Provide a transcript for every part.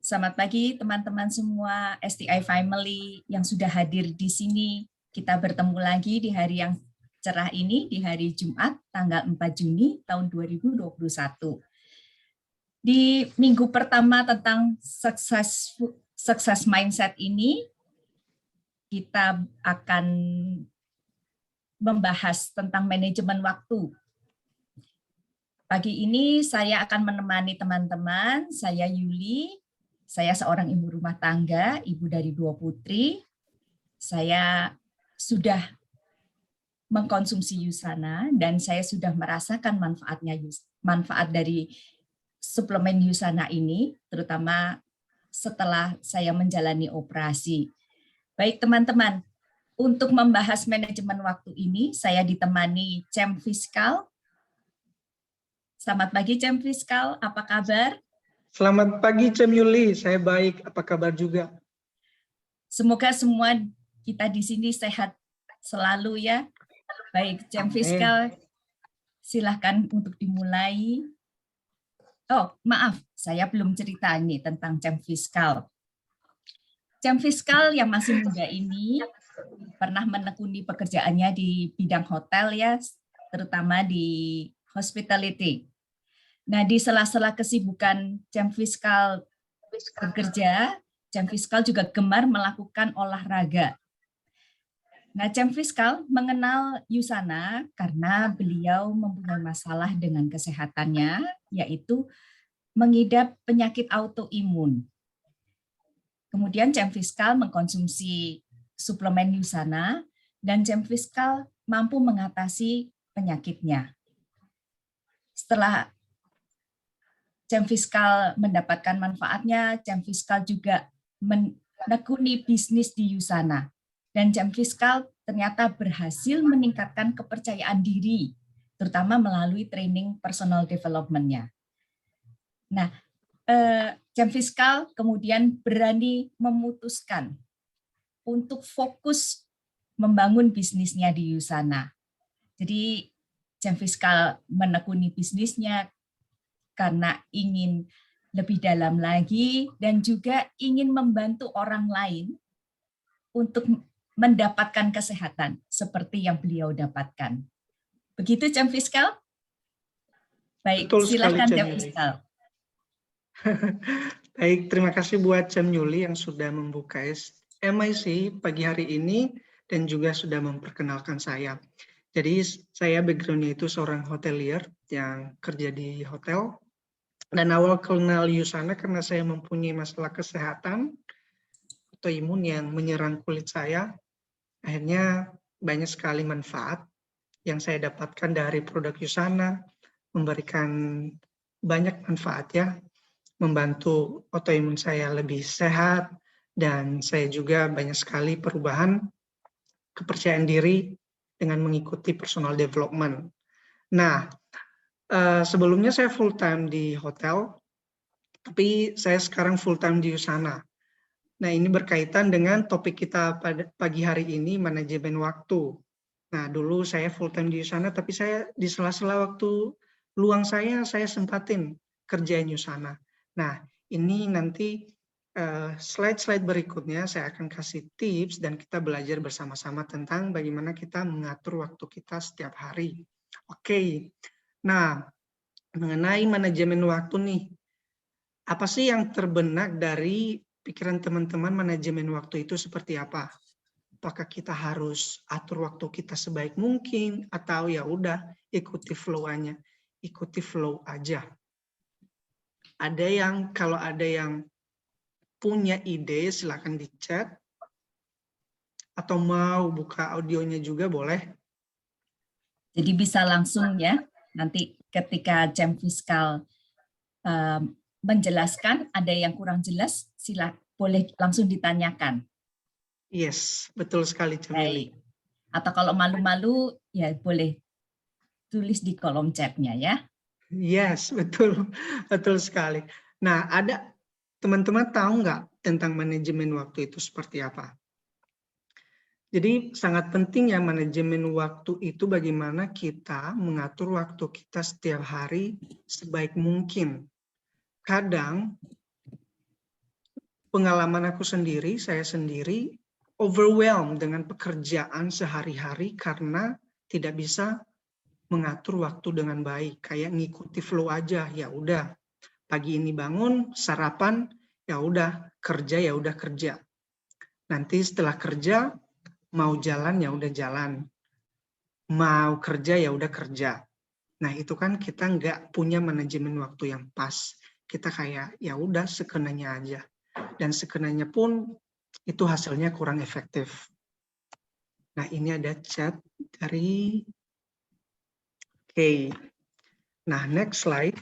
Selamat pagi teman-teman semua STI Family yang sudah hadir di sini. Kita bertemu lagi di hari yang cerah ini, di hari Jumat, tanggal 4 Juni tahun 2021. Di minggu pertama tentang success mindset ini, kita akan membahas tentang manajemen waktu. Pagi ini saya akan menemani teman-teman, saya Yuli, saya seorang ibu rumah tangga, ibu dari 2 putri. Saya sudah mengkonsumsi Yusana dan saya sudah merasakan manfaat dari suplemen Yusana ini, terutama setelah saya menjalani operasi. Baik teman-teman, untuk membahas manajemen waktu ini, saya ditemani Cem Fiskal. Selamat pagi Cem Fiskal, apa kabar? Selamat pagi Cem Yuli, saya baik, apa kabar juga? Semoga semua kita di sini sehat selalu ya. Baik, Cem Fiskal, silahkan untuk dimulai. Oh, maaf, saya belum cerita nih tentang Cem Fiskal. Cem Fiskal yang masih muda ini pernah menekuni pekerjaannya di bidang hotel ya, terutama di hospitality. Nah, di sela-sela kesibukan Cem Fiskal bekerja, Cem Fiskal juga gemar melakukan olahraga. Nah, Cem Fiskal mengenal Yusana karena beliau mempunyai masalah dengan kesehatannya, yaitu mengidap penyakit autoimun. Kemudian Cem Fiskal mengkonsumsi suplemen Yusana dan Cem Fiskal mampu mengatasi penyakitnya. Setelah Cem Fiskal mendapatkan manfaatnya, Cem Fiskal juga menekuni bisnis di Yusana. Dan Cem Fiskal ternyata berhasil meningkatkan kepercayaan diri, terutama melalui training personal development-nya. Nah, Cem Fiskal kemudian berani memutuskan untuk fokus membangun bisnisnya di Yusana. Jadi Cem Fiskal menekuni bisnisnya karena ingin lebih dalam lagi dan juga ingin membantu orang lain untuk mendapatkan kesehatan seperti yang beliau dapatkan. Begitu Cem Fiskal? Baik, betul silakan sekali, Cem Fiskal. Baik, terima kasih buat Cem Yuli yang sudah membuka MIC pagi hari ini dan juga sudah memperkenalkan saya. Jadi saya background-nya itu seorang hotelier yang kerja di hotel. Dan awal kenal Yusana karena saya mempunyai masalah kesehatan autoimun yang menyerang kulit saya. Akhirnya banyak sekali manfaat yang saya dapatkan dari produk Yusana, memberikan banyak manfaat ya, membantu autoimun saya lebih sehat, dan saya juga banyak sekali perubahan kepercayaan diri dengan mengikuti personal development. Nah, sebelumnya saya full time di hotel, tapi saya sekarang full time di Yusana. Nah, ini berkaitan dengan topik kita pada pagi hari ini, manajemen waktu. Nah, dulu saya full time di Yusana, tapi saya di sela-sela waktu luang saya sempatin kerjain Yusana. Nah, ini nanti slide-slide berikutnya saya akan kasih tips dan kita belajar bersama-sama tentang bagaimana kita mengatur waktu kita setiap hari. Oke. Nah, mengenai manajemen waktu nih, apa sih yang terbenak dari pikiran teman-teman manajemen waktu itu seperti apa? Apakah kita harus atur waktu kita sebaik mungkin atau ya udah ikuti flow-nya, ikuti flow aja. Kalau ada yang punya ide silakan di chat atau mau buka audionya juga boleh. Jadi bisa langsung ya, nanti ketika Cem Fiskal menjelaskan, ada yang kurang jelas, boleh langsung ditanyakan. Yes, betul sekali Cemili. Atau kalau malu-malu, ya boleh tulis di kolom chatnya ya. Yes, betul, betul sekali. Nah, ada teman-teman tahu nggak tentang manajemen waktu itu seperti apa? Jadi sangat penting ya manajemen waktu itu bagaimana kita mengatur waktu kita setiap hari sebaik mungkin. Kadang pengalaman aku sendiri, saya sendiri overwhelmed dengan pekerjaan sehari-hari karena tidak bisa mengatur waktu dengan baik, kayak ngikuti flow aja. Ya udah, pagi ini bangun, sarapan, ya udah kerja, ya udah kerja. Nanti setelah kerja mau jalan ya udah jalan, mau kerja ya udah kerja. Nah itu kan kita nggak punya manajemen waktu yang pas. Kita kayak ya udah sekenanya aja, dan sekenanya pun itu hasilnya kurang efektif. Nah ini ada chat dari Kay. Nah next slide.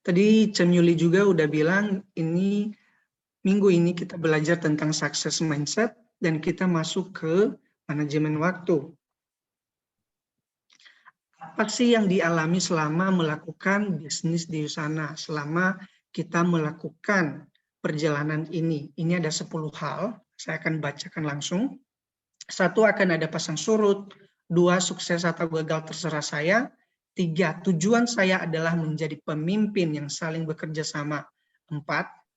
Tadi Cem Yuli juga udah bilang ini minggu ini kita belajar tentang success mindset dan kita masuk ke manajemen waktu. Apa sih yang dialami selama melakukan bisnis di Usana, selama kita melakukan perjalanan ini? Ini ada 10 hal, saya akan bacakan langsung. 1, akan ada pasang surut. 2, sukses atau gagal terserah saya. 3, tujuan saya adalah menjadi pemimpin yang saling bekerja sama. 4,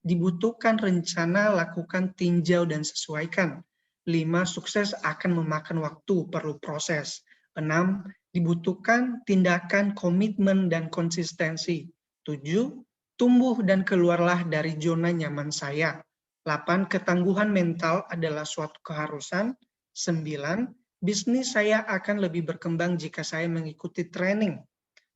dibutuhkan rencana, lakukan, tinjau, dan sesuaikan. 5, sukses akan memakan waktu, perlu proses. 6, dibutuhkan tindakan, komitmen, dan konsistensi. 7, tumbuh dan keluarlah dari zona nyaman saya. 8, ketangguhan mental adalah suatu keharusan. 9, bisnis saya akan lebih berkembang jika saya mengikuti training.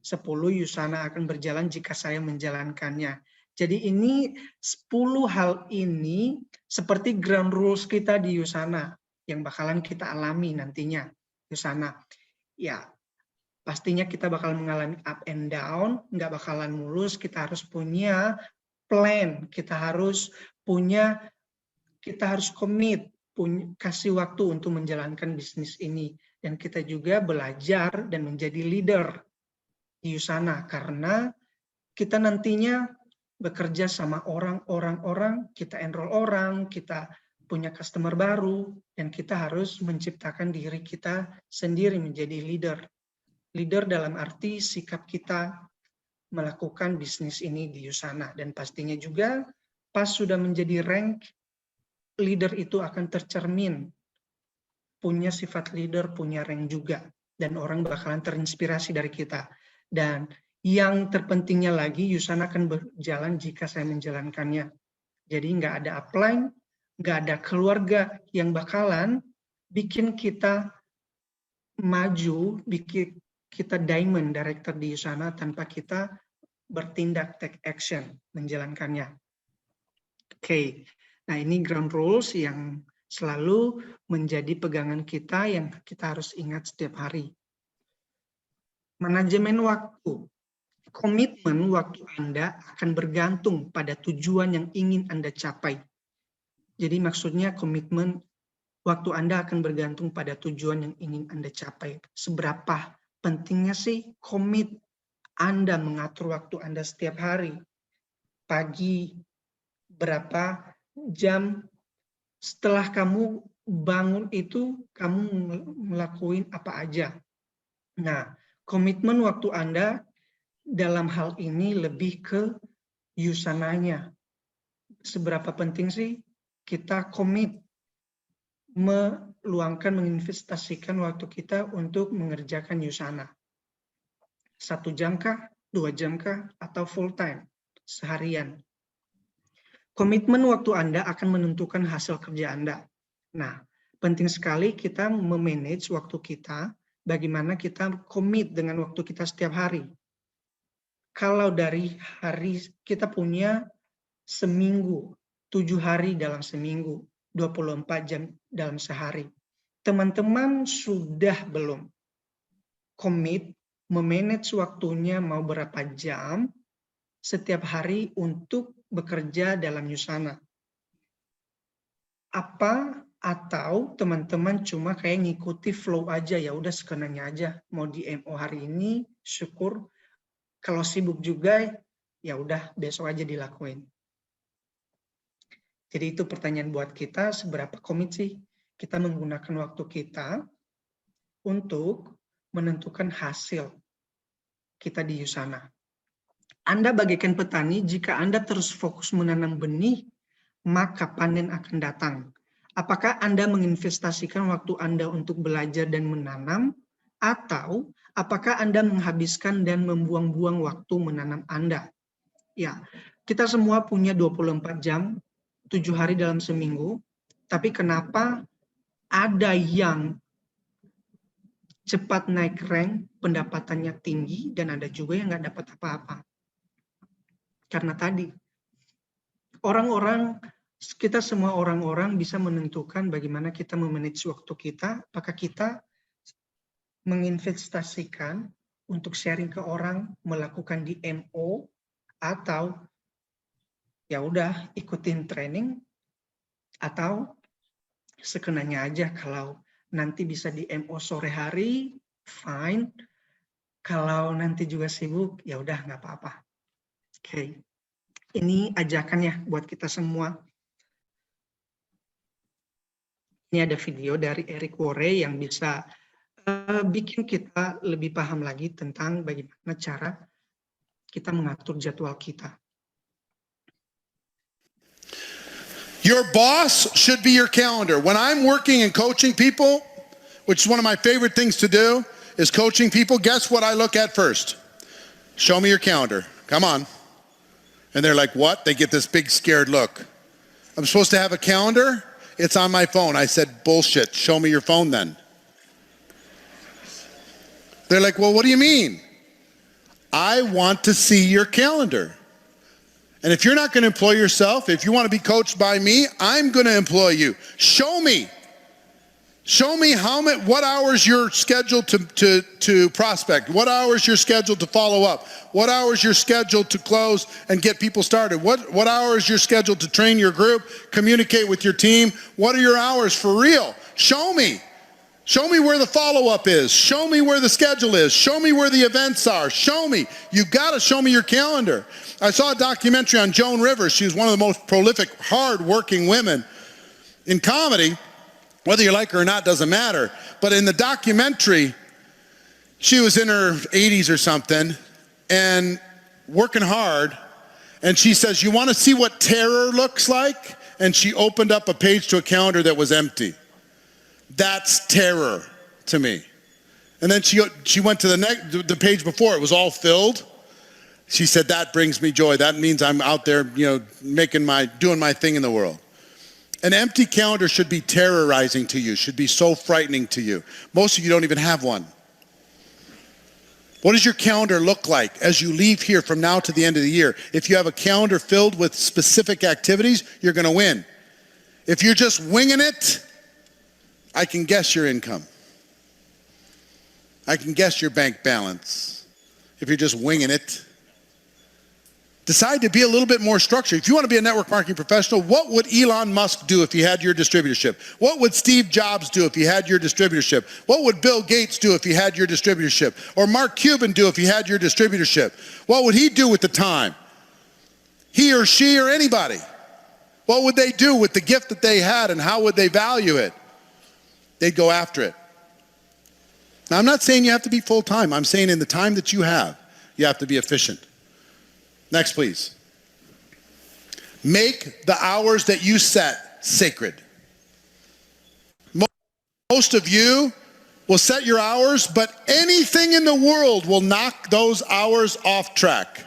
10, Usana akan berjalan jika saya menjalankannya. Jadi ini 10 hal ini seperti ground rules kita di Usana yang bakalan kita alami nantinya. Usana, ya pastinya kita bakal mengalami up and down, nggak bakalan mulus, kita harus punya plan, kita harus komit, kasih waktu untuk menjalankan bisnis ini. Dan kita juga belajar dan menjadi leader di Usana karena kita nantinya bekerja sama orang, kita enroll orang, kita punya customer baru, dan kita harus menciptakan diri kita sendiri menjadi leader. Leader dalam arti sikap kita melakukan bisnis ini di Usana. Dan pastinya juga pas sudah menjadi rank, leader itu akan tercermin, punya sifat leader, punya rank juga, dan orang bakalan terinspirasi dari kita. Dan yang terpentingnya lagi, Usana akan berjalan jika saya menjalankannya. Jadi nggak ada upline, nggak ada keluarga yang bakalan bikin kita maju, bikin kita diamond director di Usana tanpa kita bertindak, take action, menjalankannya. Oke. Nah, ini ground rules yang selalu menjadi pegangan kita yang kita harus ingat setiap hari. Manajemen waktu. Komitmen waktu Anda akan bergantung pada tujuan yang ingin Anda capai. Jadi maksudnya komitmen waktu Anda akan bergantung pada tujuan yang ingin Anda capai. Seberapa pentingnya sih komit Anda mengatur waktu Anda setiap hari? Pagi, berapa jam setelah kamu bangun itu kamu ngelakuin apa aja. Nah, komitmen waktu Anda dalam hal ini lebih ke Usananya. Seberapa penting sih kita komit meluangkan, menginvestasikan waktu kita untuk mengerjakan Usana. 1 jam kah, 2 jam kah, atau full time, seharian. Komitmen waktu Anda akan menentukan hasil kerja Anda. Nah, penting sekali kita memanage waktu kita, bagaimana kita komit dengan waktu kita setiap hari. Kalau dari hari kita punya seminggu, 7 hari dalam seminggu, 24 jam dalam sehari. Teman-teman sudah belum komit memanage waktunya mau berapa jam setiap hari untuk bekerja dalam Usana? Apa atau teman-teman cuma kayak ngikuti flow aja, ya udah sekenanya aja, mau di MO hari ini syukur, kalau sibuk juga ya udah besok aja dilakuin. Jadi itu pertanyaan buat kita, seberapa komit sih kita menggunakan waktu kita untuk menentukan hasil kita di Usana. Anda bagaikan petani, jika Anda terus fokus menanam benih, maka panen akan datang. Apakah Anda menginvestasikan waktu Anda untuk belajar dan menanam, atau apakah Anda menghabiskan dan membuang-buang waktu menanam Anda? Ya, kita semua punya 24 jam, 7 hari dalam seminggu, tapi kenapa ada yang cepat naik rank, pendapatannya tinggi, dan ada juga yang nggak dapat apa-apa? Karena tadi, kita semua orang-orang bisa menentukan bagaimana kita memanage waktu kita, apakah kita menginvestasikan untuk sharing ke orang, melakukan DMO, atau ya udah ikutin training, atau sekenanya aja kalau nanti bisa DMO sore hari, fine. Kalau nanti juga sibuk, ya udah nggak apa-apa. Oke. Ini ajakan ya buat kita semua. Ini ada video dari Eric Worre yang bisa bikin kita lebih paham lagi tentang bagaimana cara kita mengatur jadwal kita. Your boss should be your calendar. When I'm working and coaching people, which is one of my favorite things to do, is coaching people, guess what I look at first? Show me your calendar. Come on. And they're like, what? They get this big scared look. I'm supposed to have a calendar? It's on my phone. I said, bullshit. Show me your phone then. They're like, well, what do you mean? I want to see your calendar. And if you're not going to employ yourself, if you want to be coached by me, I'm going to employ you. Show me. Show me what hours you're scheduled to prospect, what hours you're scheduled to follow up, what hours you're scheduled to close and get people started, what hours you're scheduled to train your group, communicate with your team. What are your hours for real? Show me. Show me where the follow-up is. Show me where the schedule is. Show me where the events are. Show me. You got to show me your calendar. I saw a documentary on Joan Rivers. She was one of the most prolific, hard-working women in comedy. Whether you like her or not doesn't matter. But in the documentary, she was in her 80s or something and working hard. And she says, you want to see what terror looks like? And she opened up a page to a calendar that was empty. That's terror to me. And then she went to the page before, it was all filled. She said, that brings me joy. That means I'm out there, doing my thing in the world. An empty calendar should be terrorizing to you, should be so frightening to you. Most of you don't even have one. What does your calendar look like as you leave here from now to the end of the year? If you have a calendar filled with specific activities, you're going to win. If you're just winging it, I can guess your income. I can guess your bank balance. If you're just winging it. Decide to be a little bit more structured. If you want to be a network marketing professional, what would Elon Musk do if he had your distributorship? What would Steve Jobs do if he had your distributorship? What would Bill Gates do if he had your distributorship? Or Mark Cuban do if he had your distributorship? What would he do with the time? He or she or anybody. What would they do with the gift that they had and how would they value it? They'd go after it. Now, I'm not saying you have to be full-time. I'm saying in the time that you have to be efficient. Next, please. Make the hours that you set sacred. Most of you will set your hours, but anything in the world will knock those hours off track.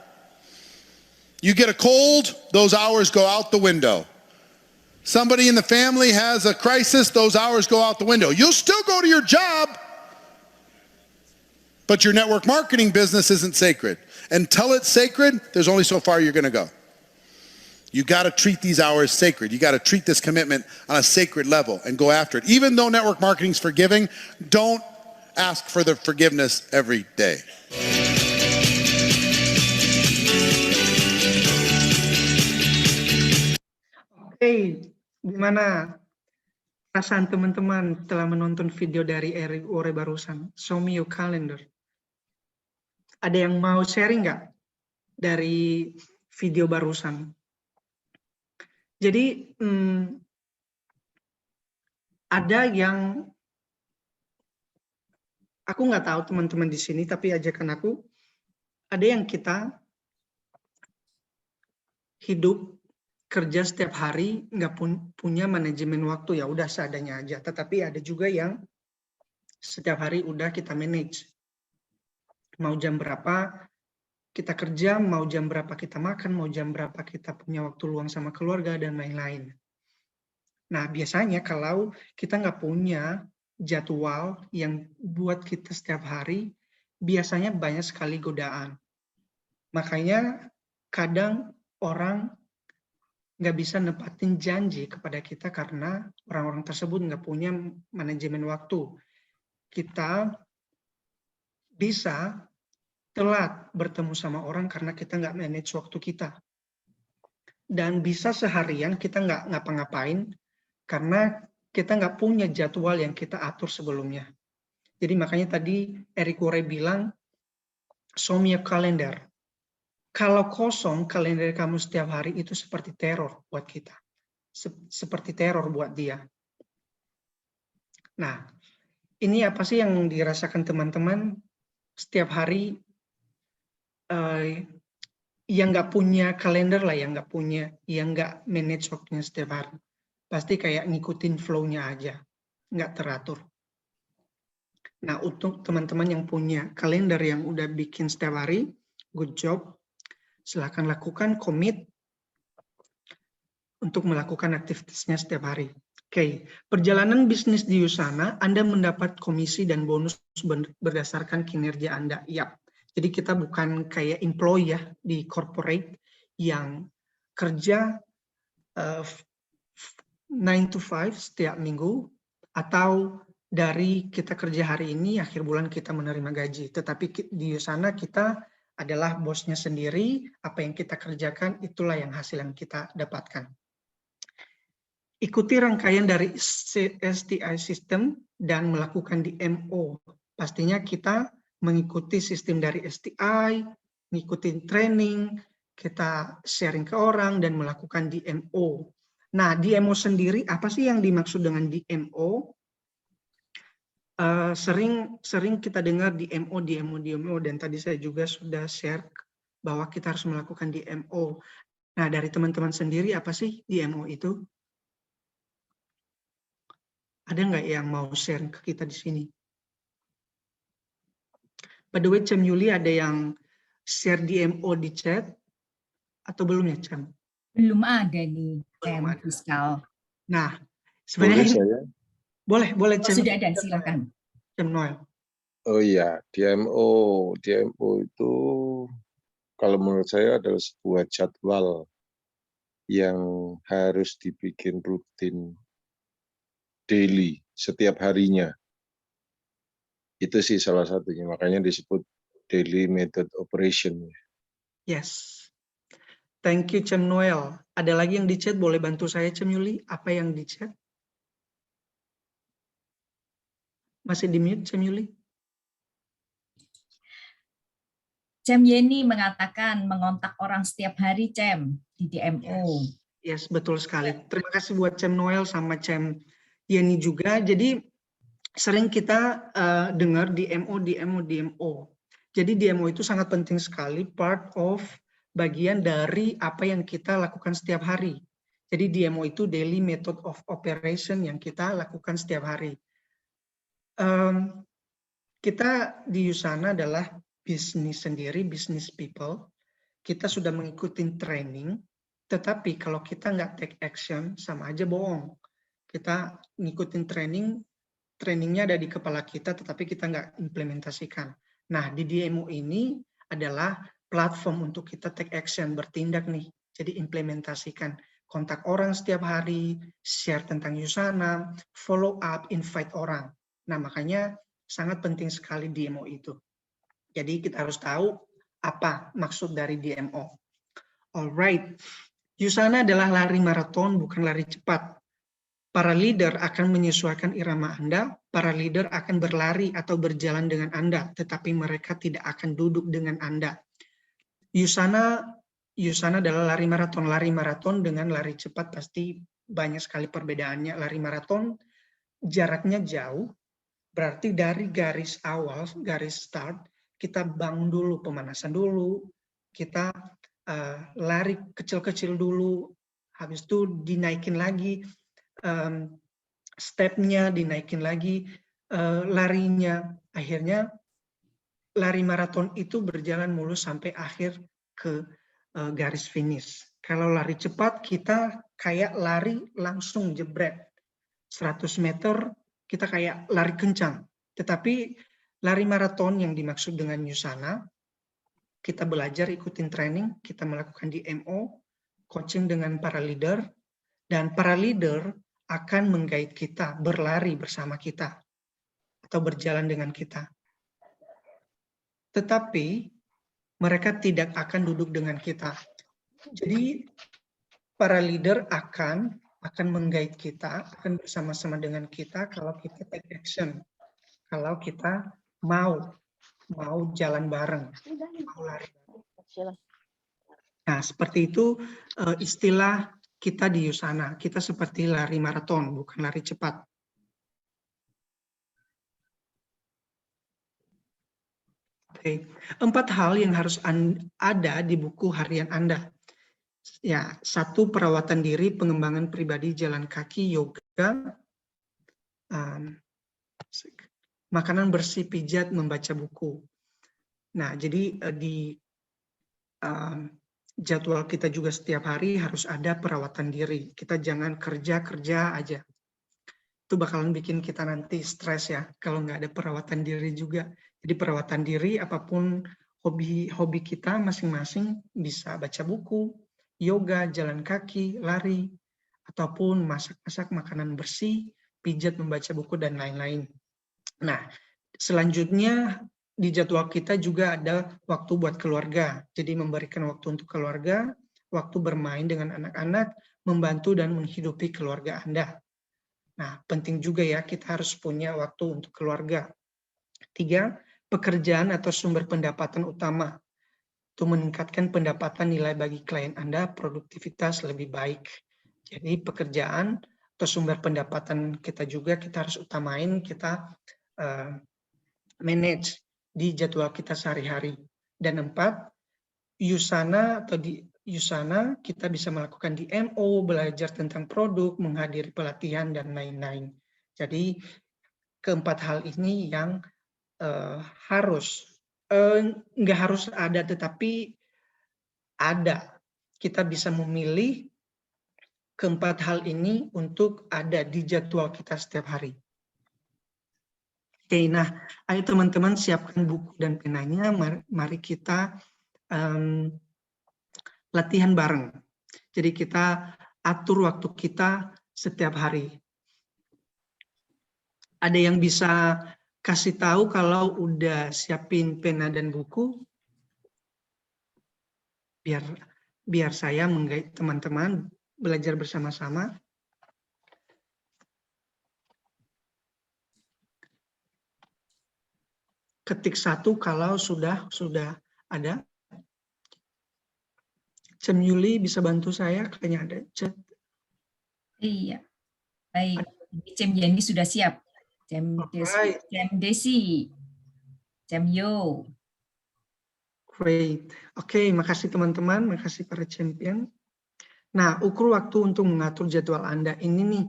You get a cold, those hours go out the window. Somebody in the family has a crisis, those hours go out the window. You'll still go to your job, but your network marketing business isn't sacred. Until it's sacred, there's only so far you're going to go. You got to treat these hours sacred. You got to treat this commitment on a sacred level and go after it. Even though network marketing is forgiving, don't ask for the forgiveness every day. Oke, gimana perasaan teman-teman telah menonton video dari Eric Worre barusan? Show me your calendar. Ada yang mau sharing nggak dari video barusan? Jadi ada yang aku nggak tahu teman-teman di sini, tapi ajakan aku, ada yang kita hidup kerja setiap hari nggak punya manajemen waktu, ya udah seadanya aja. Tetapi ada juga yang setiap hari udah kita manage. Mau jam berapa kita kerja, mau jam berapa kita makan, mau jam berapa kita punya waktu luang sama keluarga, dan lain-lain. Nah, biasanya kalau kita nggak punya jadwal yang buat kita setiap hari, biasanya banyak sekali godaan. Makanya kadang orang nggak bisa nepatin janji kepada kita karena orang-orang tersebut nggak punya manajemen waktu. Kita bisa telat bertemu sama orang karena kita nggak manage waktu kita. Dan bisa seharian kita nggak ngapa-ngapain karena kita nggak punya jadwal yang kita atur sebelumnya. Jadi makanya tadi Eric Worre bilang, show me a calendar. Kalau kosong kalender kamu setiap hari itu seperti teror buat kita. Seperti teror buat dia. Nah, ini apa sih yang dirasakan teman-teman setiap hari yang nggak punya kalender lah, yang nggak manage waktunya setiap hari. Pasti kayak ngikutin flow-nya aja, nggak teratur. Nah, untuk teman-teman yang punya kalender yang udah bikin setiap hari, good job. Silakan lakukan, komit untuk melakukan aktivitasnya setiap hari. Oke, perjalanan bisnis di Usana, Anda mendapat komisi dan bonus berdasarkan kinerja Anda. Yap. Jadi kita bukan kayak employee ya di corporate yang kerja 9 to 5 setiap minggu, atau dari kita kerja hari ini, akhir bulan kita menerima gaji. Tetapi di sana kita adalah bosnya sendiri, apa yang kita kerjakan, itulah yang hasil yang kita dapatkan. Ikuti rangkaian dari STI system dan melakukan DMO. Pastinya kita mengikuti sistem dari STI, mengikuti training, kita sharing ke orang, dan melakukan DMO. Nah, DMO sendiri, apa sih yang dimaksud dengan DMO? Sering kita dengar DMO, dan tadi saya juga sudah share bahwa kita harus melakukan DMO. Nah, dari teman-teman sendiri, apa sih DMO itu? Ada nggak yang mau share ke kita di sini? By the way, Cem Yuli, ada yang share DMO di chat? Atau belum ya, Cem? Belum ada nih, Belum ada. Fiskal. Nah, sebenarnya boleh Cem. Sudah ada, silakan. Cem Noel. Oh iya, DMO itu kalau menurut saya adalah sebuah jadwal yang harus dibikin rutin daily, setiap harinya. Itu sih salah satunya, makanya disebut daily method operation. Yes. Thank you, Cem Noel. Ada lagi yang di chat, boleh bantu saya, Cem Yuli? Apa yang di chat? Masih di mute, Cem Yuli? Cem Yeni mengatakan mengontak orang setiap hari, Cem, di DMO. Yes, betul sekali. Terima kasih buat Cem Noel sama Cem Yeni juga. Jadi sering kita dengar DMO. Jadi DMO itu sangat penting sekali, part of bagian dari apa yang kita lakukan setiap hari. Jadi DMO itu daily method of operation yang kita lakukan setiap hari. Kita di Usana adalah bisnis sendiri, business people. Kita sudah mengikuti training, tetapi kalau kita nggak take action, sama aja bohong. Kita ngikutin trainingnya ada di kepala kita, tetapi kita nggak implementasikan. Nah, di DMO ini adalah platform untuk kita take action, bertindak nih. Jadi implementasikan, kontak orang setiap hari, share tentang Usana, follow up, invite orang. Nah, makanya sangat penting sekali DMO itu. Jadi kita harus tahu apa maksud dari DMO. Alright, Usana adalah lari maraton, bukan lari cepat. Para leader akan menyesuaikan irama Anda, para leader akan berlari atau berjalan dengan Anda, tetapi mereka tidak akan duduk dengan Anda. Usana adalah lari maraton dengan lari cepat pasti banyak sekali perbedaannya. Lari maraton jaraknya jauh, Berarti dari garis awal, garis start, kita bangun dulu, pemanasan dulu, kita lari kecil-kecil dulu, habis itu dinaikin lagi stepnya, dinaikin lagi larinya. Akhirnya lari maraton itu berjalan mulus sampai akhir ke garis finish. Kalau lari cepat, kita kayak lari langsung jebret. 100 meter kita kayak lari kencang. Tetapi lari maraton yang dimaksud dengan Yusana, kita belajar ikutin training, kita melakukan DMO, coaching dengan para leader, dan para leader akan meng-guide kita, berlari bersama kita, atau berjalan dengan kita. Tetapi mereka tidak akan duduk dengan kita. Jadi para leader akan meng-guide kita, akan bersama-sama dengan kita kalau kita take action, kalau kita mau jalan bareng, mau lari. Nah, seperti itu istilah kita di Yusana. Kita seperti lari maraton, bukan lari cepat. Oke, 4 hal yang harus ada di buku harian Anda. Ya, 1, perawatan diri, pengembangan pribadi, jalan kaki, yoga, makanan bersih, pijat, membaca buku. Nah, jadi di jadwal kita juga setiap hari harus ada perawatan diri. Kita jangan kerja aja. Itu bakalan bikin kita nanti stres ya, kalau nggak ada perawatan diri juga. Jadi perawatan diri, apapun hobi kita masing-masing, bisa baca buku, yoga, jalan kaki, lari, ataupun masak-masak makanan bersih, pijat, membaca buku, dan lain-lain. Nah, selanjutnya di jadwal kita juga ada waktu buat keluarga. Jadi memberikan waktu untuk keluarga, waktu bermain dengan anak-anak, membantu dan menghidupi keluarga Anda. Nah, penting juga ya, kita harus punya waktu untuk keluarga. 3, pekerjaan atau sumber pendapatan utama. Itu meningkatkan pendapatan nilai bagi klien Anda, produktivitas lebih baik. Jadi pekerjaan atau sumber pendapatan kita juga kita harus utamain, kita manage di jadwal kita sehari-hari. Dan 4, Yusana atau di Yusana kita bisa melakukan DMO, belajar tentang produk, menghadiri pelatihan, dan lain-lain. Jadi keempat hal ini yang nggak harus ada, tetapi ada. Kita bisa memilih keempat hal ini untuk ada di jadwal kita setiap hari. Oke, nah ayo teman-teman siapkan buku dan penanya, mari kita latihan bareng. Jadi kita atur waktu kita setiap hari. Ada yang bisa kasih tahu kalau udah siapin pena dan buku? Biar saya meng-guide teman-teman belajar bersama-sama. Ketik 1 kalau sudah ada. Cem Yuli bisa bantu saya, kayaknya ada chat. Iya, baik. Cem Yeni sudah siap. Cem Desi, Cem Yo. Great. Oke, makasih teman-teman, makasih para champion. Nah, ukur waktu untuk mengatur jadwal Anda ini nih,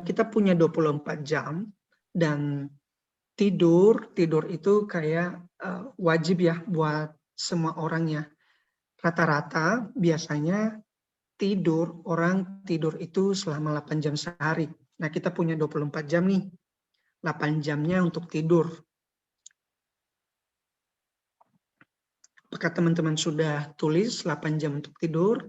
kita punya 24 jam dan tidur itu kayak wajib ya buat semua orang ya. Rata-rata biasanya orang tidur itu selama 8 jam sehari. Nah, kita punya 24 jam nih. 8 jamnya untuk tidur. Apakah teman-teman sudah tulis 8 jam untuk tidur?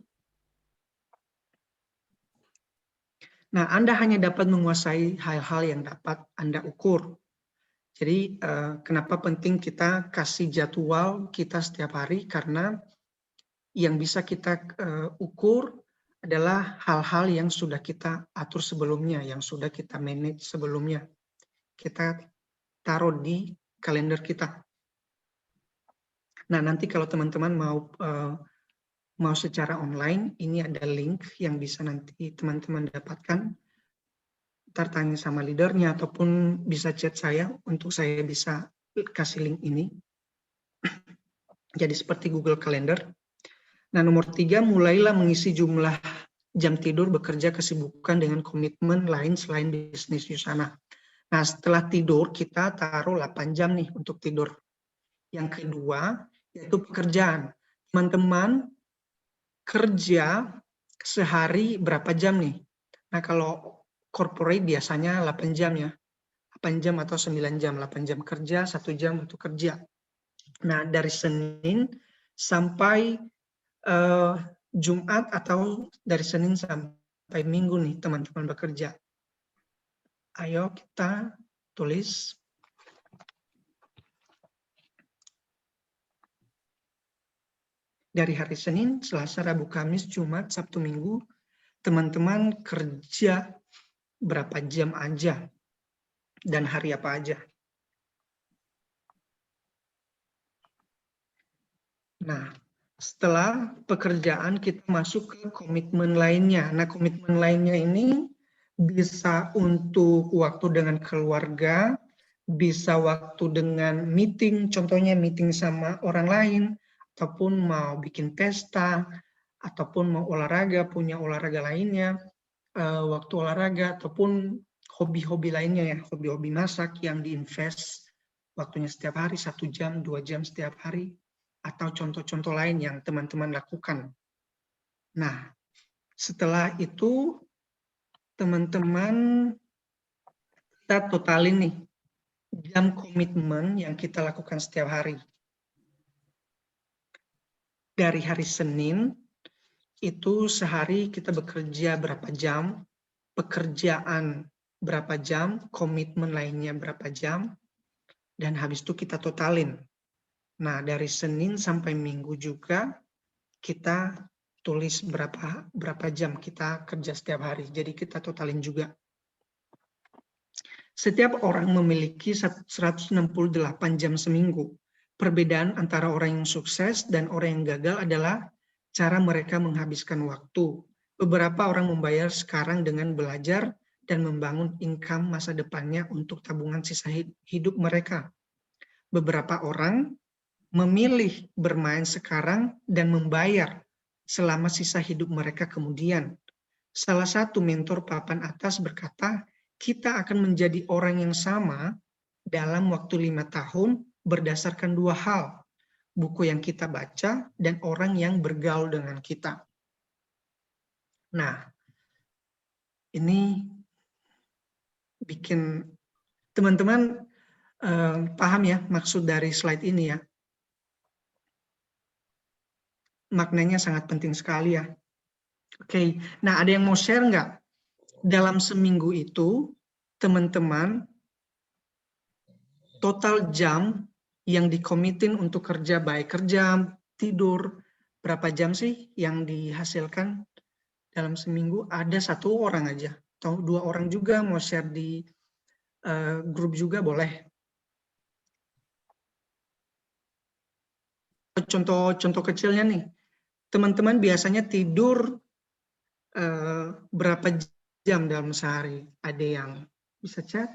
Nah, Anda hanya dapat menguasai hal-hal yang dapat Anda ukur. Jadi, kenapa penting kita kasih jadwal kita setiap hari? Karena yang bisa kita ukur adalah hal-hal yang sudah kita atur sebelumnya, yang sudah kita manage sebelumnya. Kita taruh di kalender kita. Nah, nanti kalau teman-teman mau secara online, ini ada link yang bisa nanti teman-teman dapatkan. ntar tanya sama leadernya ataupun bisa chat saya untuk saya bisa kasih link ini. Jadi seperti Google Calendar. Nah, nomor 3, mulailah mengisi jumlah jam tidur bekerja kesibukan dengan komitmen lain selain bisnis Yusana. Nah, setelah tidur kita taruh 8 jam nih untuk tidur. Yang kedua, yaitu pekerjaan. Teman-teman kerja sehari berapa jam nih? Nah, kalau corporate biasanya 8 jam ya. 8 jam atau 9 jam. 8 jam kerja, 1 jam untuk kerja. Nah, dari Senin sampai Jumat atau dari Senin sampai Minggu nih teman-teman bekerja. Ayo kita tulis. Dari hari Senin, Selasa, Rabu, Kamis, Jumat, Sabtu, Minggu, teman-teman kerja berapa jam aja dan hari apa aja. Nah, setelah pekerjaan kita masuk ke komitmen lainnya. Nah, komitmen lainnya ini bisa untuk waktu dengan keluarga, bisa waktu dengan meeting, contohnya meeting sama orang lain, ataupun mau bikin pesta, ataupun mau olahraga, punya olahraga lainnya, waktu olahraga, ataupun hobi-hobi lainnya ya, hobi-hobi masak yang diinvest waktunya setiap hari, 1 jam, 2 jam setiap hari, atau contoh-contoh lain yang teman-teman lakukan. Nah, setelah itu teman-teman kita totalin nih jam komitmen yang kita lakukan setiap hari. Dari hari Senin itu sehari kita bekerja berapa jam, pekerjaan berapa jam, komitmen lainnya berapa jam, dan habis itu kita totalin. Nah, dari Senin sampai Minggu juga kita tulis berapa jam kita kerja setiap hari. Jadi kita totalin juga. Setiap orang memiliki 168 jam seminggu. Perbedaan antara orang yang sukses dan orang yang gagal adalah cara mereka menghabiskan waktu. Beberapa orang membayar sekarang dengan belajar dan membangun income masa depannya untuk tabungan sisa hidup mereka. Beberapa orang memilih bermain sekarang dan membayar selama sisa hidup mereka kemudian. Salah satu mentor papan atas berkata, kita akan menjadi orang yang sama dalam waktu 5 tahun berdasarkan 2 hal, buku yang kita baca dan orang yang bergaul dengan kita. Nah, ini bikin teman-teman paham ya maksud dari slide ini ya. Maknanya sangat penting sekali ya. Oke, nah ada yang mau share nggak? Dalam seminggu itu, teman-teman, total jam yang dikomitin untuk kerja, baik kerja, tidur, berapa jam sih yang dihasilkan dalam seminggu? Ada 1 orang aja, atau 2 orang juga mau share di grup juga boleh. Contoh kecilnya nih, teman-teman biasanya tidur berapa jam dalam sehari? Ada yang bisa chat?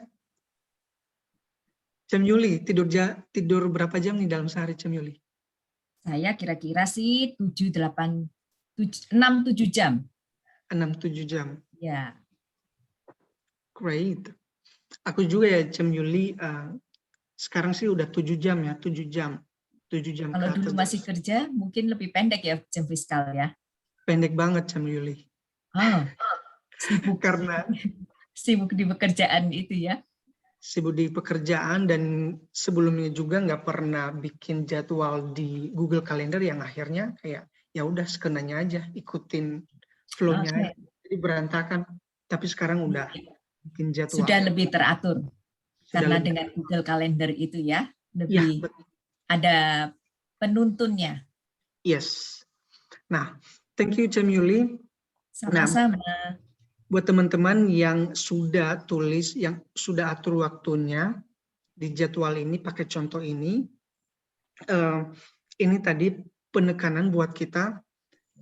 Cem Yuli, tidur berapa jam nih dalam sehari, Cem Yuli? Saya kira-kira sih 6-7 jam. 6-7 jam. Ya. Great. Aku juga ya, Cem Yuli, sekarang sih udah 7 jam ya, 7 jam. 7 jam Kalau ke dulu atas. masih kerja, mungkin lebih pendek ya jam fiskal ya. Pendek banget, Cem Yuli. Oh, sibuk. Karena sibuk di pekerjaan itu ya. Sibuk di pekerjaan dan sebelumnya juga nggak pernah bikin jadwal di Google Calendar yang akhirnya kayak ya udah sekenanya aja ikutin flow-nya aja. Jadi berantakan. Tapi sekarang udah bikin jadwal. Sudah lebih teratur. Karena lebih dengan Google Calendar itu ya, ya, lebih ada penuntunnya. Yes. Nah, thank you Cem Yuli. Sama-sama. Nah, buat teman-teman yang sudah tulis, yang sudah atur waktunya di jadwal ini pakai contoh ini tadi penekanan buat kita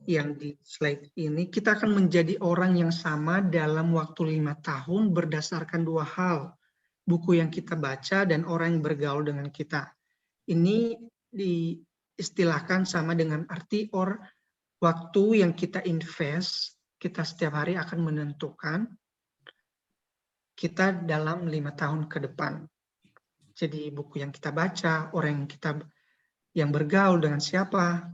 yang di slide ini, kita akan menjadi orang yang sama dalam waktu 5 tahun berdasarkan 2 hal. Buku yang kita baca dan orang yang bergaul dengan kita. Ini diistilahkan sama dengan arti waktu yang kita invest, kita setiap hari akan menentukan kita dalam 5 tahun ke depan. Jadi buku yang kita baca, orang yang bergaul dengan siapa,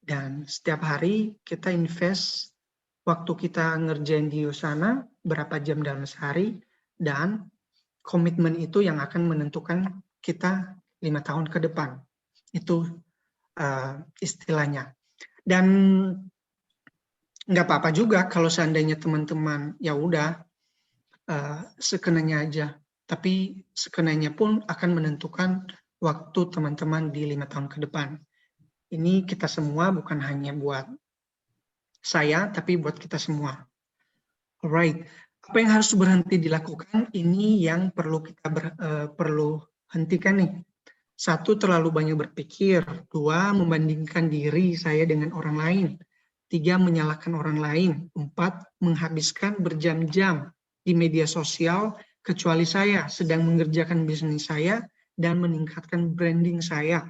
dan setiap hari kita invest waktu kita ngerjain di Usana, berapa jam dalam sehari, dan komitmen itu yang akan menentukan kita 5 tahun ke depan. Itu istilahnya. Dan nggak apa-apa juga kalau seandainya teman-teman ya udah sekenanya aja. Tapi sekenanya pun akan menentukan waktu teman-teman di 5 tahun ke depan. Ini kita semua, bukan hanya buat saya, tapi buat kita semua. Alright, apa yang harus berhenti dilakukan? Ini yang perlu kita perlu hentikan nih. 1, terlalu banyak berpikir. 2, membandingkan diri saya dengan orang lain. 3, menyalahkan orang lain. 4, menghabiskan berjam-jam di media sosial, kecuali saya sedang mengerjakan bisnis saya dan meningkatkan branding saya.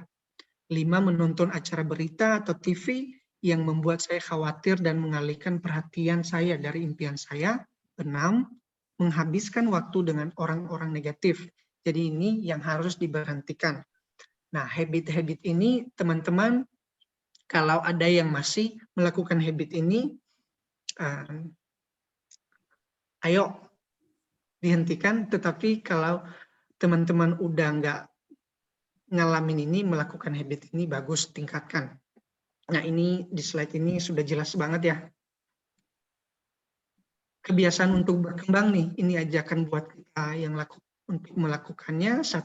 5, menonton acara berita atau TV yang membuat saya khawatir dan mengalihkan perhatian saya dari impian saya. 6, menghabiskan waktu dengan orang-orang negatif. Jadi ini yang harus diberhentikan. Nah, habit-habit ini teman-teman, kalau ada yang masih melakukan habit ini, ayo dihentikan. Tetapi kalau teman-teman udah nggak ngalamin ini, melakukan habit ini, bagus, tingkatkan. Nah, ini di slide ini sudah jelas banget ya. Kebiasaan untuk berkembang nih, ini ajakan buat kita yang untuk melakukannya. 1,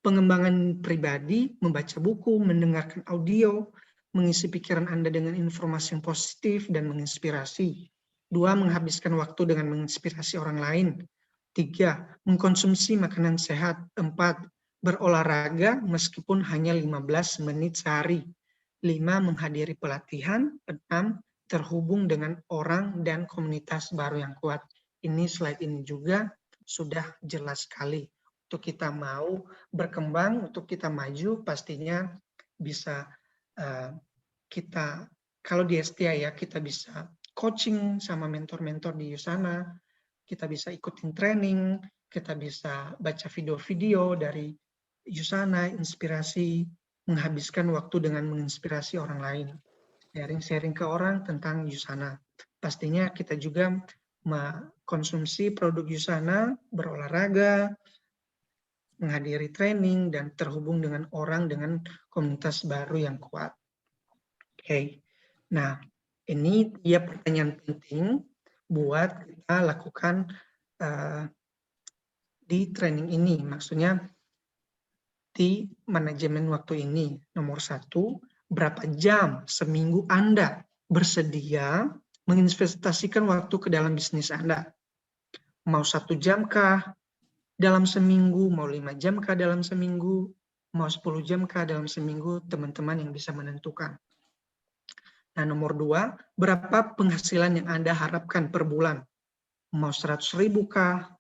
pengembangan pribadi, membaca buku, mendengarkan audio, mengisi pikiran Anda dengan informasi yang positif dan menginspirasi. 2, menghabiskan waktu dengan menginspirasi orang lain. 3, mengkonsumsi makanan sehat. 4, berolahraga meskipun hanya 15 menit sehari. 5, menghadiri pelatihan. 6, terhubung dengan orang dan komunitas baru yang kuat. Ini slide ini juga sudah jelas sekali. Untuk kita mau berkembang, untuk kita maju, pastinya bisa kita, kalau di STIA ya, kita bisa coaching sama mentor-mentor di Usana, kita bisa ikutin training, kita bisa baca video-video dari Usana, inspirasi, menghabiskan waktu dengan menginspirasi orang lain, sharing-sharing ke orang tentang Usana. Pastinya kita juga mengkonsumsi produk Usana, berolahraga, menghadiri training, dan terhubung dengan orang dengan komunitas baru yang kuat. Oke, nah ini dia pertanyaan penting buat kita lakukan di training ini. Maksudnya di manajemen waktu ini. Nomor 1, berapa jam seminggu Anda bersedia menginvestasikan waktu ke dalam bisnis Anda? Mau 1 jam kah dalam seminggu, mau 5 jam kah dalam seminggu, mau 10 jam kah dalam seminggu, teman-teman yang bisa menentukan. Nah, nomor 2, berapa penghasilan yang Anda harapkan per bulan? Mau 100.000 kah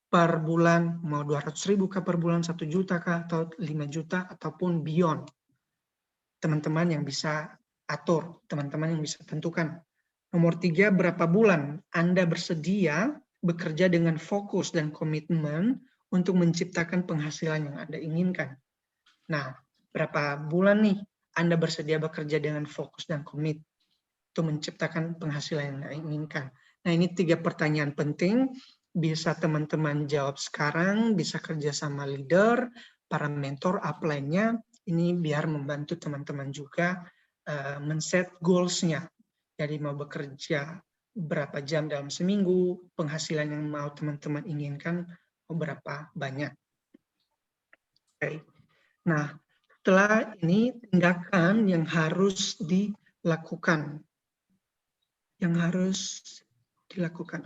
per bulan, mau 200.000 kah per bulan, 1 juta kah, atau 5 juta, ataupun beyond. Teman-teman yang bisa atur, teman-teman yang bisa tentukan. Nomor 3, berapa bulan Anda bersedia bekerja dengan fokus dan komitmen untuk menciptakan penghasilan yang Anda inginkan. Nah, berapa bulan nih Anda bersedia bekerja dengan fokus dan komit untuk menciptakan penghasilan yang Anda inginkan. Nah, ini 3 pertanyaan penting. Bisa teman-teman jawab sekarang, bisa kerja sama leader, para mentor, upline-nya. Ini biar membantu teman-teman juga men-set goals-nya. Jadi mau bekerja berapa jam dalam seminggu, penghasilan yang mau teman-teman inginkan berapa banyak. Oke. Nah, setelah ini tindakan yang harus dilakukan.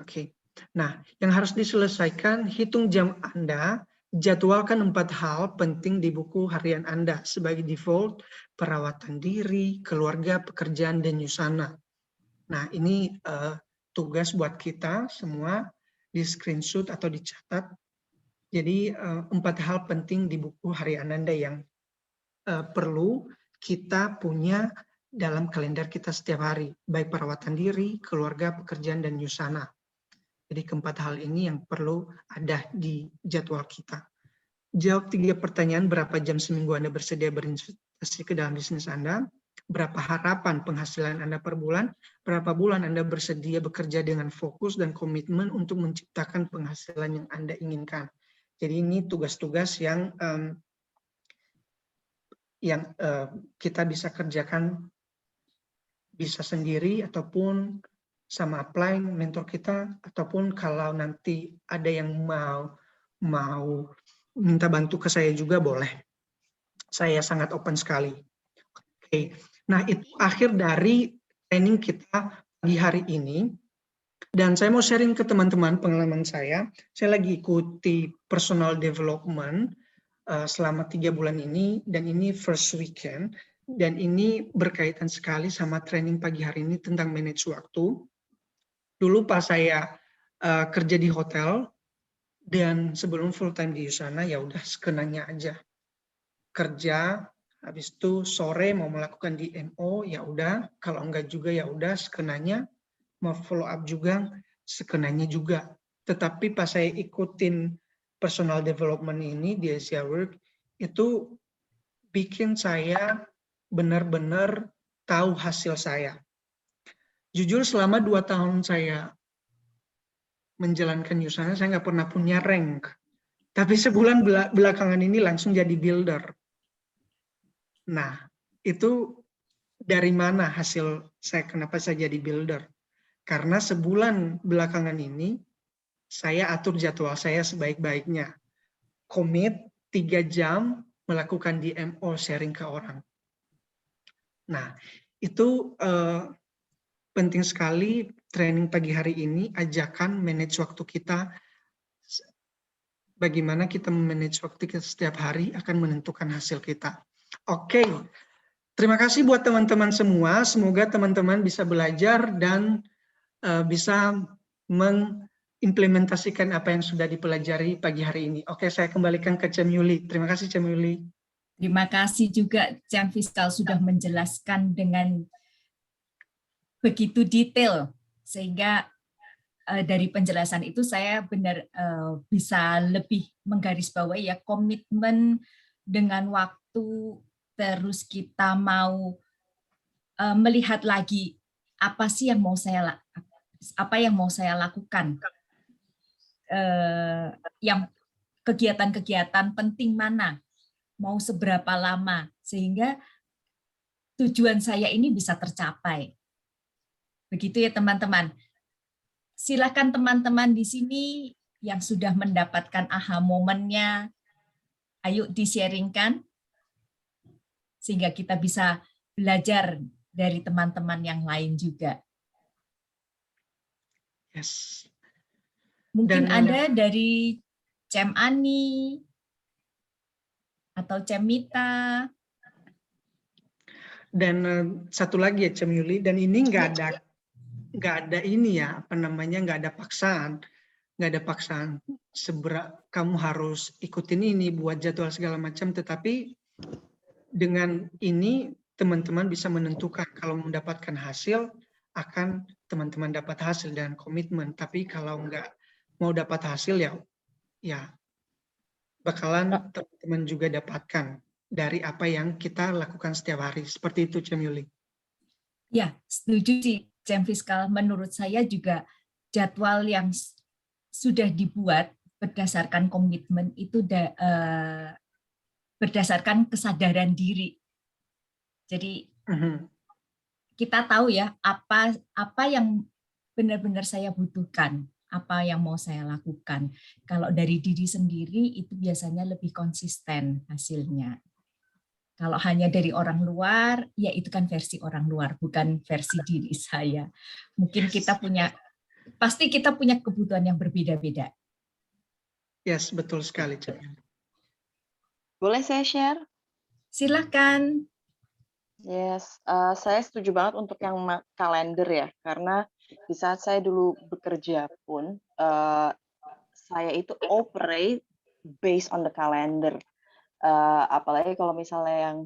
Oke. Nah, yang harus diselesaikan, hitung jam Anda, jadwalkan 4 hal penting di buku harian Anda sebagai default: perawatan diri, keluarga, pekerjaan, dan Usana. Nah, ini tugas buat kita semua di screenshot atau dicatat. Jadi 4 hal penting di buku harian Anda yang perlu kita punya dalam kalender kita setiap hari, baik perawatan diri, keluarga, pekerjaan, dan nyusana. Jadi keempat hal ini yang perlu ada di jadwal kita. Jawab 3 pertanyaan, berapa jam seminggu Anda bersedia berinvestasi ke dalam bisnis Anda, berapa harapan penghasilan Anda per bulan, berapa bulan Anda bersedia bekerja dengan fokus dan komitmen untuk menciptakan penghasilan yang Anda inginkan. Jadi ini tugas-tugas yang kita bisa kerjakan bisa sendiri ataupun sama apply mentor kita, ataupun kalau nanti ada yang mau minta bantu ke saya juga boleh. Saya sangat open sekali. Oke. Nah, itu akhir dari training kita pagi hari ini. Dan saya mau sharing ke teman-teman pengalaman saya. Saya lagi ikuti personal development selama 3 bulan ini, dan ini first weekend. Dan ini berkaitan sekali sama training pagi hari ini tentang manage waktu. Dulu pas saya kerja di hotel dan sebelum full time di sana, ya udah sekenanya aja kerja. Habis itu sore mau melakukan DMO, ya udah. Kalau enggak juga ya udah sekenanya. Mau follow up juga sekenanya juga. Tetapi pas saya ikutin personal development ini di Asia Work, itu bikin saya benar-benar tahu hasil saya. Jujur selama 2 tahun saya menjalankan usahanya, saya nggak pernah punya rank. Tapi sebulan belakangan ini langsung jadi builder. Nah, itu dari mana hasil saya, kenapa saya jadi builder? Karena sebulan belakangan ini, saya atur jadwal saya sebaik-baiknya. Komit 3 jam melakukan DMO sharing ke orang. Nah, itu penting sekali training pagi hari ini, ajakan manage waktu kita. Bagaimana kita memanage waktu kita setiap hari akan menentukan hasil kita. Oke, terima kasih buat teman-teman semua. Semoga teman-teman bisa belajar dan bisa mengimplementasikan apa yang sudah dipelajari pagi hari ini. Oke, saya kembalikan ke Cem Yuli. Terima kasih Cem Yuli. Terima kasih juga Cem Fiskal sudah menjelaskan dengan begitu detail, sehingga dari penjelasan itu saya benar bisa lebih menggarisbawahi ya, komitmen dengan waktu, terus kita mau melihat lagi apa sih yang mau saya lakukan, yang kegiatan-kegiatan penting mana, mau seberapa lama, sehingga tujuan saya ini bisa tercapai. Begitu ya teman-teman. Silakan teman-teman di sini yang sudah mendapatkan aha momennya, ayo di-sharingkan sehingga kita bisa belajar dari teman-teman yang lain juga. Yes. Mungkin ada dari Cem Ani atau Cem Mita. Dan satu lagi ya Cem Yuli, dan ini nggak ada ini ya, apa namanya, nggak ada paksaan. Kamu harus ikutin ini, buat jadwal segala macam, tetapi dengan ini teman-teman bisa menentukan kalau mendapatkan hasil, akan teman-teman dapat hasil dan komitmen. Tapi kalau nggak mau dapat hasil, ya bakalan teman-teman juga dapatkan dari apa yang kita lakukan setiap hari. Seperti itu Cem Yuli. Ya, setuju sih Cem Fiskal. Menurut saya juga jadwal yang sudah dibuat berdasarkan komitmen itu berdasarkan kesadaran diri. Jadi kita tahu ya apa yang benar-benar saya butuhkan, apa yang mau saya lakukan. Kalau dari diri sendiri itu biasanya lebih konsisten hasilnya. Kalau hanya dari orang luar, ya itu kan versi orang luar, bukan versi diri saya. Mungkin pasti kita punya kebutuhan yang berbeda-beda. Yes, betul sekali, Cem. Boleh saya share? Silakan. Yes, saya setuju banget untuk yang kalender ya, karena di saat saya dulu bekerja pun, saya itu operate based on the calendar. Apalagi kalau misalnya yang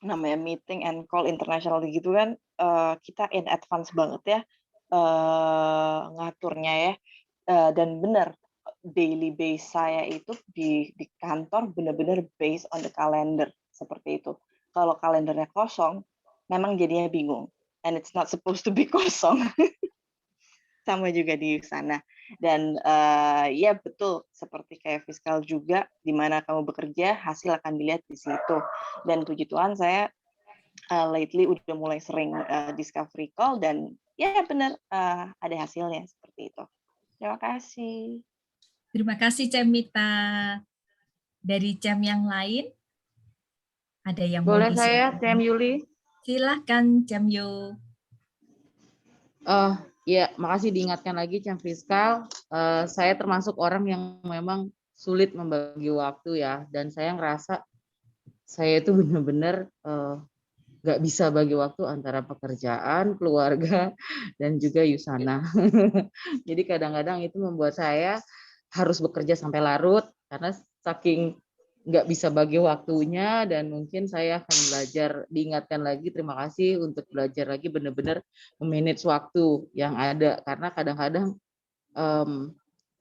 namanya meeting and call internasional gitu kan, kita in advance banget ya, ngaturnya ya, dan benar, daily base saya itu di kantor benar-benar based on the calendar, seperti itu. Kalau kalendernya kosong, memang jadinya bingung, and it's not supposed to be kosong. Sama juga di sana. Dan, ya betul, seperti kayak fiskal juga, di mana kamu bekerja, hasil akan dilihat di situ. Dan puji Tuhan saya, lately udah mulai sering, discovery call dan ya benar, ada hasilnya, seperti itu. Terima kasih. Terima kasih Cemita. Dari Cem yang lain, ada yang mau Boleh saya, di-share? Cem Yuli? Silahkan Cem Yu. Ya, makasih diingatkan lagi Cem Fiskal. Saya termasuk orang yang memang sulit membagi waktu ya, dan saya ngerasa saya itu benar-benar nggak bisa bagi waktu antara pekerjaan, keluarga, dan juga Yusana. Jadi kadang-kadang itu membuat saya harus bekerja sampai larut karena saking nggak bisa bagi waktunya, dan mungkin saya akan belajar, diingatkan lagi, terima kasih untuk belajar lagi benar-benar memanage waktu yang ada, karena kadang-kadang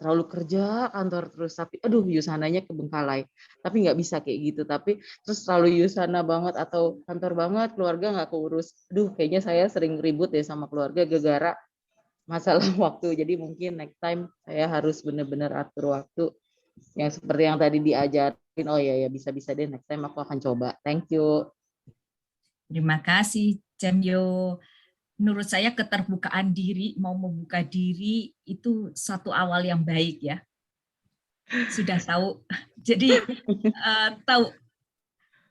terlalu kerja kantor terus, tapi aduh Yusananya kebengkalai, tapi nggak bisa kayak gitu, tapi terus terlalu Yusana banget atau kantor banget, keluarga nggak keurus, aduh kayaknya saya sering ribut deh sama keluarga gara-gara masalah waktu. Jadi mungkin next time saya harus benar-benar atur waktu yang seperti yang tadi diajarin. Oh ya bisa-bisa deh, next time aku akan coba. Thank you. Terima kasih Cem Yu. Menurut saya keterbukaan diri, mau membuka diri itu satu awal yang baik ya. Sudah tahu, jadi tahu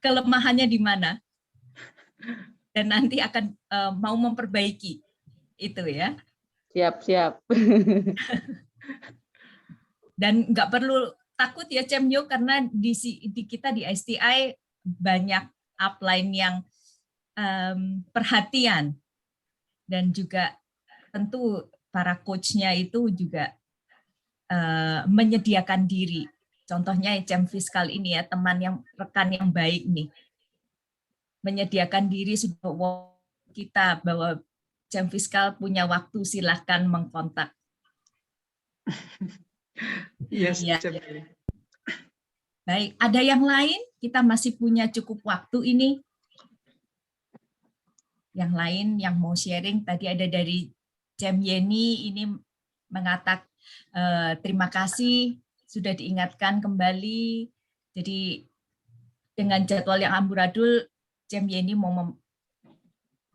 kelemahannya di mana dan nanti akan mau memperbaiki itu ya. Siap. Dan nggak perlu takut ya Cem Yu, karena di kita di STI banyak upline yang perhatian, dan juga tentu para coachnya itu juga menyediakan diri. Contohnya Cem Fiskal ini ya, teman yang rekan yang baik nih, menyediakan diri sudah kita bahwa Cem Fiskal punya waktu, silahkan mengkontak. Yes, Ya. Cem. Baik, ada yang lain? Kita masih punya cukup waktu ini. Yang lain yang mau sharing, tadi ada dari Cem Yeni ini mengatakan terima kasih sudah diingatkan kembali. Jadi dengan jadwal yang amburadul, Cem Yeni mau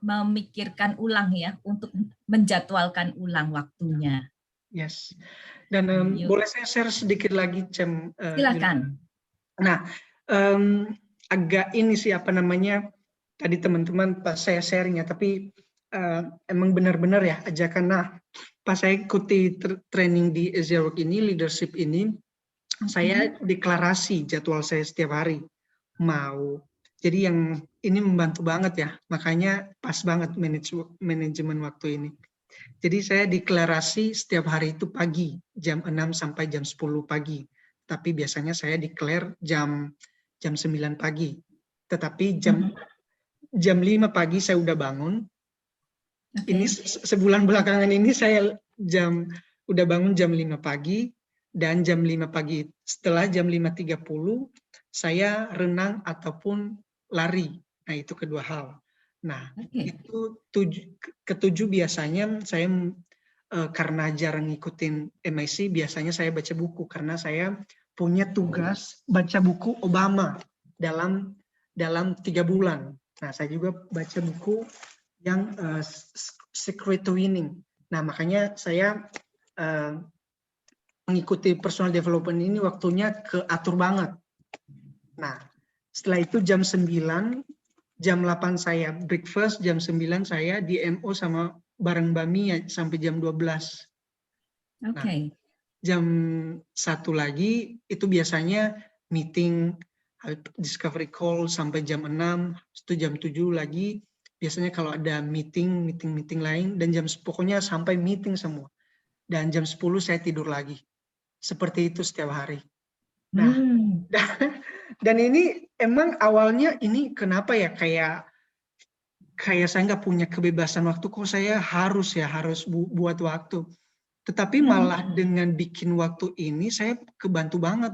memikirkan ulang ya untuk menjadwalkan ulang waktunya. Yes. Dan boleh saya share sedikit lagi, Cem? Silakan. Nah, agak ini sih apa namanya, tadi teman-teman pas saya sharing ya, tapi emang benar-benar ya ajakan. Nah, pas saya ikuti training di Asia Work ini, leadership ini, saya deklarasi jadwal saya setiap hari mau. Jadi yang ini membantu banget ya, makanya pas banget manajemen waktu ini. Jadi saya deklarasi setiap hari itu pagi, jam 6 sampai jam 10 pagi. Tapi biasanya saya declare jam 9 pagi. Tetapi jam 5 pagi saya udah bangun. Okay. Ini sebulan belakangan ini saya udah bangun jam 5 pagi, dan jam 5 pagi setelah jam 5.30 saya renang ataupun lari. Nah, itu kedua hal. Nah, itu ketujuh biasanya saya karena jarang ngikutin MIC, biasanya saya baca buku karena saya punya tugas baca buku Obama dalam 3 bulan. Nah, saya juga baca buku yang Secret to Winning. Nah, makanya saya mengikuti personal development ini waktunya keatur banget. Nah, setelah itu jam 9, jam 8 saya breakfast, jam 9 saya di MO sama bareng Mbak Mia sampai jam 12. Oke. Okay. Nah, jam 1 lagi itu biasanya meeting discovery call sampai jam 6, itu jam 7 lagi. Biasanya kalau ada meeting lain, dan pokoknya sampai meeting semua. Dan jam 10 saya tidur lagi. Seperti itu setiap hari. Nah, dan ini emang awalnya ini kenapa ya, kayak saya nggak punya kebebasan waktu, kok saya harus buat waktu. Tetapi malah dengan bikin waktu ini saya kebantu banget.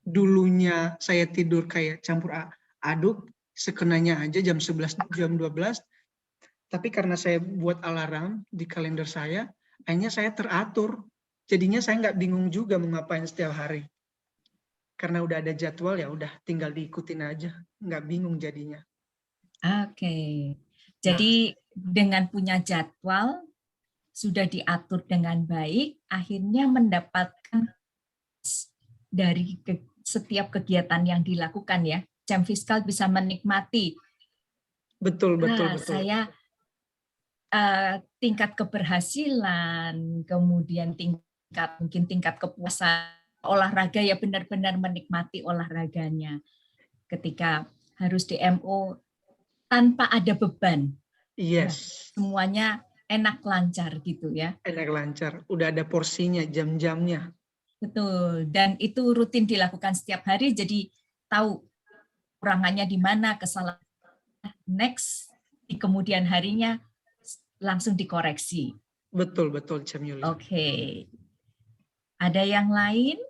Dulunya saya tidur kayak campur aduk, sekenanya aja jam 11, jam 12. Tapi karena saya buat alarm di kalender saya, akhirnya saya teratur. Jadinya saya nggak bingung juga mau ngapain setiap hari. Karena udah ada jadwal, ya udah tinggal diikutin aja, nggak bingung jadinya. Oke. Jadi dengan punya jadwal, sudah diatur dengan baik, akhirnya mendapatkan dari setiap kegiatan yang dilakukan ya. Jam Fiskal bisa menikmati. Betul. Saya tingkat keberhasilan, kemudian tingkat kepuasan olahraga, ya benar-benar menikmati olahraganya. Ketika harus di MO tanpa ada beban. Yes. Semuanya enak lancar gitu ya. Enak lancar, udah ada porsinya, jam-jamnya. Betul, dan itu rutin dilakukan setiap hari, jadi tahu kurangannya di mana, kesalahan next, di kemudian harinya langsung dikoreksi. Betul, Cem Yuli. Oke. Ada yang lain?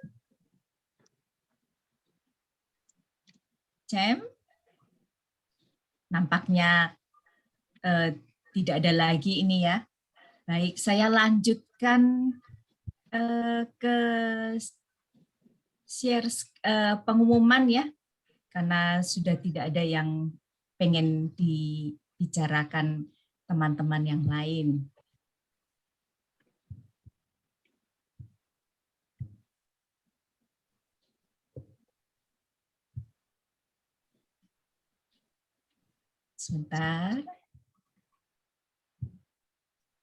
Cem? Nampaknya tidak ada lagi ini ya. Baik, saya lanjutkan ke share pengumuman ya, karena sudah tidak ada yang pengen dibicarakan teman-teman yang lain. Sebentar.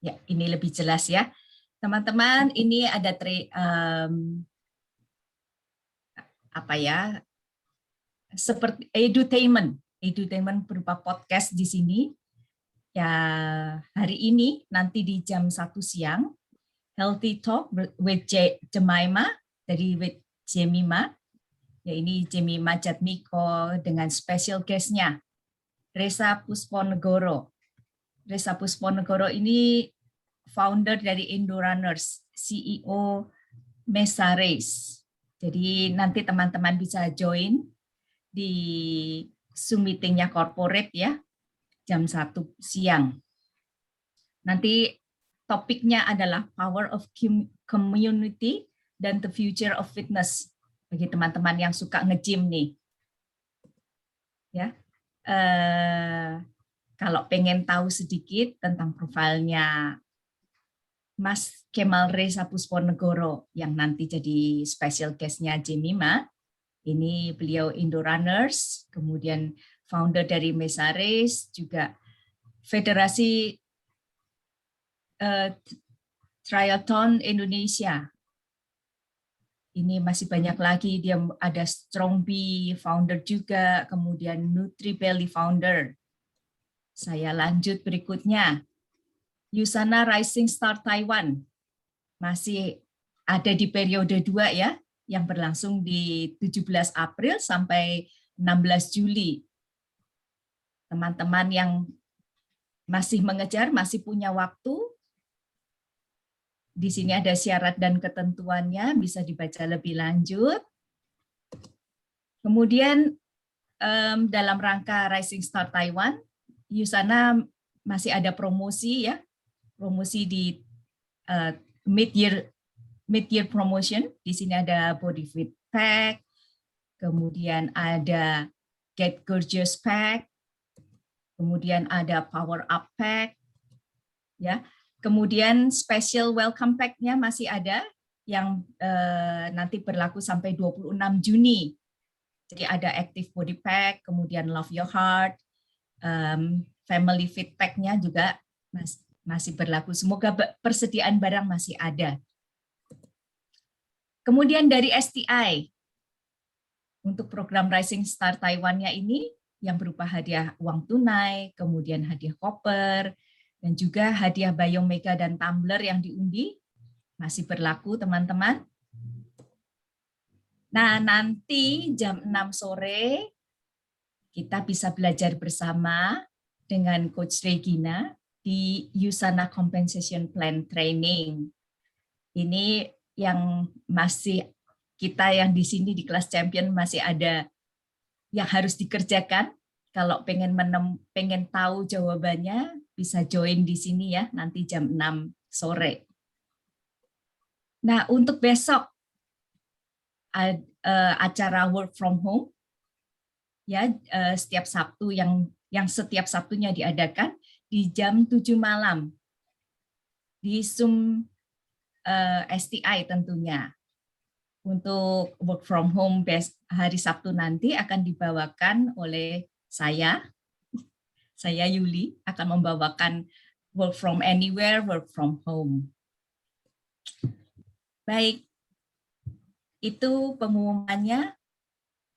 Ya, ini lebih jelas ya. Teman-teman, ini ada seperti edutainment berupa podcast di sini. Ya, hari ini nanti di jam 1 siang, Healthy Talk with Jemima dari Jemima. Ya, ini Jemima Jatmiko dengan special guest-nya Reza Pusponegoro. Reza Pusponegoro ini founder dari Indorunners, CEO Mesa Race. Jadi nanti teman-teman bisa join di Zoom meeting-nya corporate ya, jam 1 siang. Nanti topiknya adalah Power of Community dan the Future of Fitness. Bagi teman-teman yang suka nge-gym nih. Ya. Kalau pengen tahu sedikit tentang profilnya Mas Kemal Reza Pusponegoro yang nanti jadi special guest-nya Jemima, ini beliau Indorunners, kemudian founder dari Mesa Race, juga Federasi Triathlon Indonesia. Ini masih banyak lagi, dia ada Strongby founder juga, kemudian Nutribelly founder. Saya lanjut berikutnya. Yusana Rising Star Taiwan. Masih ada di periode 2 ya, yang berlangsung di 17 April sampai 16 Juli. Teman-teman yang masih mengejar, masih punya waktu, di sini ada syarat dan ketentuannya, bisa dibaca lebih lanjut. Kemudian dalam rangka Rising Star Taiwan, Yusana masih ada promosi ya, promosi di mid-year promotion. Di sini ada Body Fit Pack, kemudian ada Get Gorgeous Pack, kemudian ada Power Up Pack, ya. Kemudian special welcome pack-nya masih ada yang nanti berlaku sampai 26 Juni. Jadi ada Active Body Pack, kemudian Love Your Heart, Family Fit Pack-nya juga masih berlaku. Semoga persediaan barang masih ada. Kemudian dari STI, Untuk program Rising Star Taiwan-nya ini yang berupa hadiah uang tunai, kemudian hadiah koper, dan juga hadiah Biomega dan tumbler yang diundi masih berlaku, teman-teman. Nah, nanti jam 6 sore kita bisa belajar bersama dengan Coach Regina di Usana Compensation Plan Training. Ini yang masih kita yang di sini di kelas champion masih ada yang harus dikerjakan. Kalau pengen tahu jawabannya, bisa join di sini ya, nanti jam 6 sore. Nah, untuk besok, acara work from home, ya setiap Sabtu yang setiap Sabtunya diadakan di jam 7 malam, di Zoom STI tentunya. Untuk work from home hari Sabtu nanti akan dibawakan oleh saya Yuli, akan membawakan work from anywhere, work from home. Baik, itu pengumumannya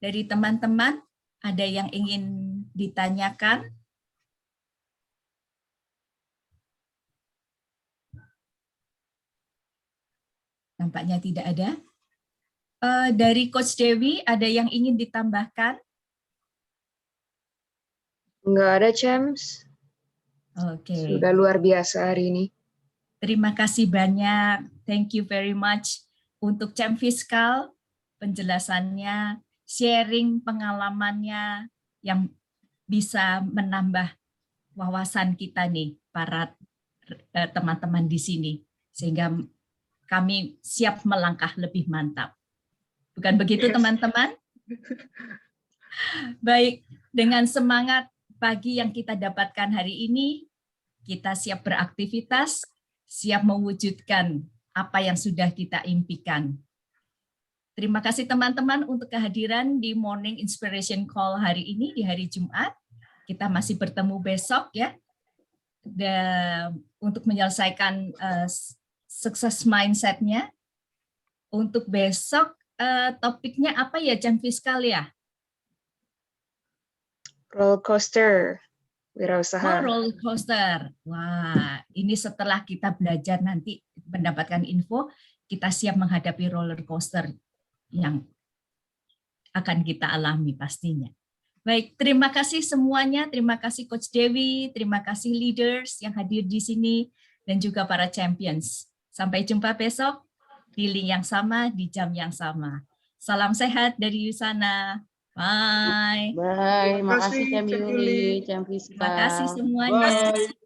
dari teman-teman. Ada yang ingin ditanyakan? Nampaknya tidak ada. Dari Coach Dewi, ada yang ingin ditambahkan? Nggak ada, Champs. Oke. Sudah luar biasa hari ini. Terima kasih banyak. Thank you very much untuk Champ Fiskal, penjelasannya, sharing pengalamannya yang bisa menambah wawasan kita nih, para teman-teman di sini, sehingga kami siap melangkah lebih mantap. Bukan begitu, teman-teman? Baik, dengan semangat pagi yang kita dapatkan hari ini, kita siap beraktivitas, siap mewujudkan apa yang sudah kita impikan. Terima kasih teman-teman untuk kehadiran di Morning Inspiration Call hari ini, di hari Jumat. Kita masih bertemu besok ya, untuk menyelesaikan sukses mindset-nya. Untuk besok, topiknya apa ya, Jam Fiskal ya? Roller coaster, wirausaha. Roller coaster. Wah, ini setelah kita belajar nanti mendapatkan info, kita siap menghadapi roller coaster yang akan kita alami pastinya. Baik, terima kasih semuanya. Terima kasih Coach Dewi, terima kasih leaders yang hadir di sini, dan juga para champions. Sampai jumpa besok di link yang sama, di jam yang sama. Salam sehat dari Usana. Bye. Bye. Makasih Cem Cem Yuli, Yuli. Cem Fiskal. Terima kasih semuanya.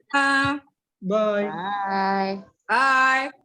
Bye. Bye. Bye. Bye.